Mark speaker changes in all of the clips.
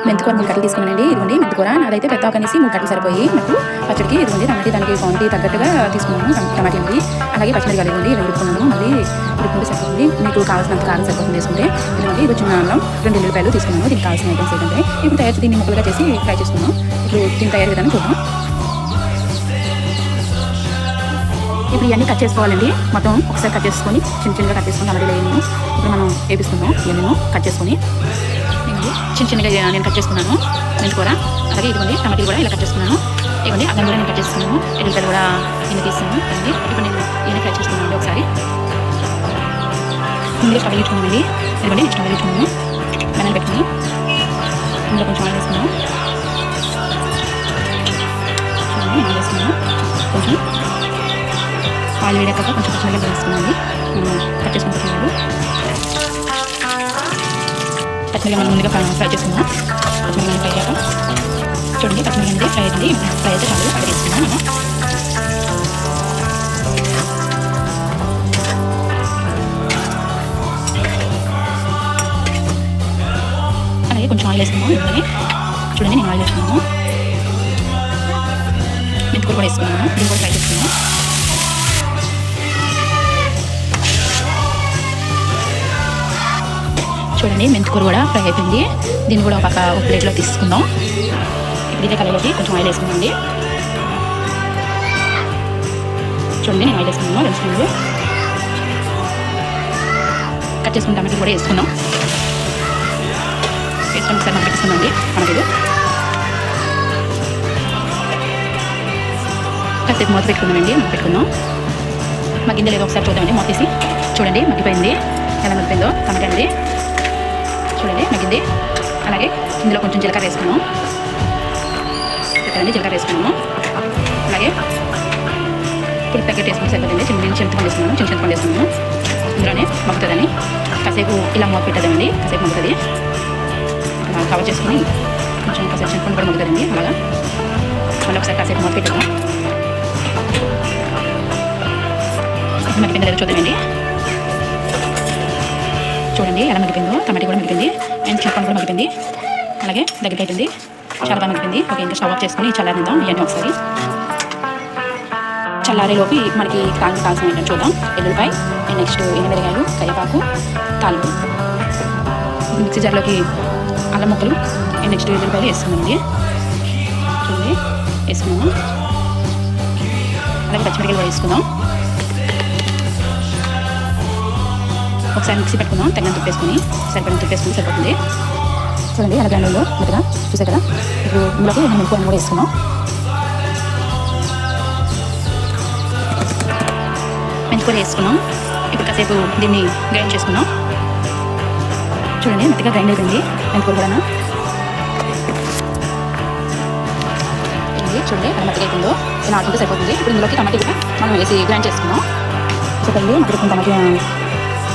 Speaker 1: మెంతికూర 3 కట్టలు తీసుకున్నానండి. ఇదిగోండి మెంతికూర నాదైతే పెద్ద కనేసి 3 కట్టలు సరిపోయి నాకు పచ్చడికి. ఇదిగోండి టమాటీ దానికి క్వాంటిటీ తగ్గట్టుగా తీసుకున్నాను. టమాటీ ఉంది, అలాగే పచ్చిమిరకాయలు ఇవ్వండి ఇవి రుబ్బుకున్నాను. మళ్ళీ రుబ్బుకుంటే సరిపోతుంది. మీకు కావాల్సినంత కారం సరిపోతుంది వేసుకుంటే. ఇదిగోండి ఇది చిన్న అల్లం 2 ఎల్లిపాయలు తీసుకున్నాను. దీనికి కావాల్సిన ఐటమ్స్ ఏంటంటే ఇప్పుడు తయారు దీన్ని ముక్కలుగా చేసి ఫ్రై చేసుకున్నాం. ఇప్పుడు దీని తయారు విధానం చూద్దాం. ఇప్పుడు ఇవన్నీ కట్ చేసుకోవాలండి. మొత్తం ఒకసారి కట్ చేసుకొని చిన్నగా కట్ చేసుకొని అలాగే లేను. ఇప్పుడు మనం వేపిస్తున్నాం. ఇవన్నీ కట్ చేసుకొని చిన్నగా నేను కట్ చేసుకున్నాను. మెంతికూర అలాగే ఇదిగోండి టమాటీలు కూడా ఇలా కట్ చేసుకున్నాను. ఇదిగోండి అల్లం కూడా నేను కట్ చేసుకున్నాను. ఎల్లిపాయలు కూడా నేను తీస్తాను. ఇప్పుడు నేను ఇవన్నీ ఫ్రై చేసుకున్నాను. ఒకసారి ముందుగా స్టవ్ వేయించుకున్నామండి. ఇదిగోండి స్టవ్ వేయించుకున్నాను. మనం పెట్టుకుని ఇందులో కొంచెం ఆయిల్ వేసుకున్నాను. ఆయిల్ వేసుకున్నాను. కొంచెం ఆయిల్ వేడాక కొంచెం పచ్చిమిరపకాయలు వేసుకున్నాండి. మనం కట్ చేసుకుంటున్నాము. పచ్చిమిరపకాయలు మనం ముందుగా ఫ్రై చేసుకున్నాం. పచ్చిమిరపకాయలు ఫ్రై అయ్యాక చూడండి పచ్చిమిరపకాయలు ఫ్రై అయింది. ఫ్రై అయితే చాలు అక్కడ వేసుకున్నాం. మనం అలాగే కొంచెం ఆయిల్ వేసుకున్నాం. ఇవన్నీ చూడండి నేను ఆయిల్ వేసుకున్నాను. మెంతికూర కూడా వేసుకున్నాను. దీన్ని కూడా ఫ్రై చేసుకున్నాను. చూడండి మెంతికూర కూడా ఫ్రై అయిపోయింది. దీన్ని కూడా ఒక ప్లేట్లో తీసుకుందాం. ఇప్పుడు ఇదే కలర్లోకి కొంచెం ఆయిల్ వేసుకుందామండి. చూడండి నేను ఆయిల్ వేసుకున్నాను. వేసుకున్నాను కట్ చేసుకుని టమాటా కూడా వేసుకుందాం. వేసుకొని ఒకసారి మనం పెట్టిస్తుందండి. మనకి కాసేపు మూత పెట్టుకుందామండి. మూత పెట్టుకుందాం. మగ్గిందో లేదో ఒకసారి చూద్దామండి. మూత తీసి చూడండి మగ్గిపోయింది. ఎలా మగ్గిపోయిందో టమాటా అండి. చూడండి మగ్గింది. అలాగే ఇందులో కొంచెం జీలకర్ర వేసుకున్నాం. జీలకర్ర వేసుకున్నాము. అలాగే ఇప్పుడు ప్యాకెట్ వేసుకుని సరిపోతుంది. చింతపండు వేసుకున్నాను. చింతపండు వేసుకున్నాను. ఇందులోనే మగ్గుతుందని కాసేపు ఇలా మూత పెట్టదండి. కాసేపు మగ్గుతుంది. కవర్ చేసుకుని కొంచెం కాసేపు చింతపండు కూడా మగ్గుతుందండి. అలాగా మళ్ళీ ఒకసారి కాసేపు మూత పెట్టాము. మగ్గిపోయింది లేదా చూద్దామండి. చూడండి ఎలా మగ్గిపోయిందో. టమాటా కూడా మగ్గిపోయింది. అండ్ చింతపండు కూడా మగ్గిపోయింది. అలాగే దగ్గర అయిపోయింది. చాలా బాగా మగ్గిపోయింది. ఓకే ఇంకా స్టవ్ ఆఫ్ చేసుకుని చల్లారిద్దాం ఇవన్నీ ఒకసారి. చల్లారేలోపు మనకి కావాల్సిన ఏంటంటే చూద్దాం. ఎల్లుల్లిపాయ అండ్ నెక్స్ట్ ఎండుమిరపకాయలు, కరివేపాకు, తాలింపు. మిక్సీ జార్లోకి అల్లం ముక్కలు అండ్ నెక్స్ట్ ఎల్లుల్లిపాయలు వేసుకున్నామండి. చూడండి వేసుకున్నాము. అలాగే పచ్చిమిరపకాయలు కూడా వేసుకుందాం. ఒకసారి మిక్సీ పెట్టుకుందాం. తగినంత ఉప్పు వేసుకుని సరిపడినంత ఉప్పు వేసుకుని సరిపోతుంది. చూడండి అలా గ్రైండర్లో మెత్తగా చూసారు కదా. ఇప్పుడు ఇందులోకి మెంతికూర కూడా వేసుకున్నాం. మెంతికూర వేసుకున్నాం. ఇప్పుడు కాసేపు దీన్ని గ్రైండ్ చేసుకున్నాం. చూడండి మెత్తగా గ్రైండ్ అయిపోయింది మెంతికూర కూడా. చూడండి అలా మెత్తగా అయిపోయిందో ఇలా ఆడుకుంటే సరిపోతుంది. ఇప్పుడు ఇందులోకి టమాటా కూడా మనం వేసి గ్రైండ్ చేసుకున్నాం. చెప్పండి మనకి టమాటా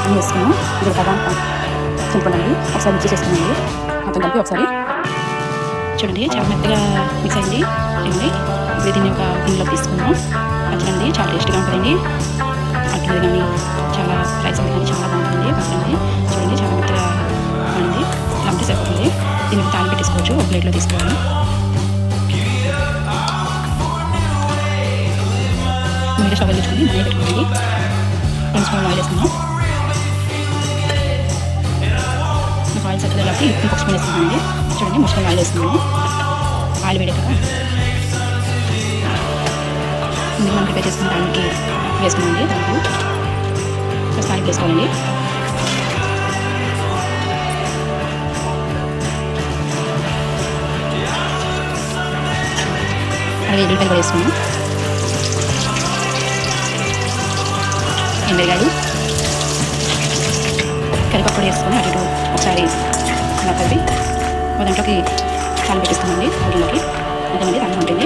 Speaker 1: అన్నీ వేసుకున్నాం. ఇది కదా చింపండి. ఒకసారి మిక్స్ చేసుకున్నాండి. మొత్తం కలిపి ఒకసారి చూడండి చాలా మెత్తగా మిక్స్ అయింది. ఇప్పుడు దీన్ని ఒక గిన్నెలో తీసుకున్నాం. పచ్చడి చాలా టేస్ట్గా ఉంటుందండి. అట్లది కానీ చాలా రైస్ ఉంది కానీ చాలా బాగుంటుంది. పచ్చడి చూడండి చాలా మెత్తగా బాగుంది. ఇలా ఉంటే సరిపోతుంది. దీనికి తాళి పెట్టేసుకోవచ్చు. ఒక ప్లేట్లో తీసుకోవాలి. ముందుగా స్టవ్ వెలిగించుకొని నూనె పెట్టుకోండి. 2 స్పూన్లు ఆయిల్ వేసుకున్నాం. ఆయిల్ సరిపోతుంది కాబట్టి ఇంకొక స్పూన్ వేస్తున్నానండి. చూడండి 3 స్పూన్లు ఆయిల్ వేస్తున్నాను. ఆయిల్ వేడాక ముందు మనం ప్రిపేర్ చేసుకున్న దానికి వేసుకున్నాండి. దాంట్లో ప్రస్తుతానికి వేసుకోవాలండి. అలాగే ఎల్లుల్లిపాయలు కూడా వేసుకున్నాం. ఎండుమిరపకాయలు, కరివేపాకు కూడా వేసుకొని అటు ఇటు ఒకసారి అలా కలిపి దాంట్లోకి చాలా పెట్టిస్తామండి. ఊరిలోకి అదేమండి దాంట్లో ఉంటుంది.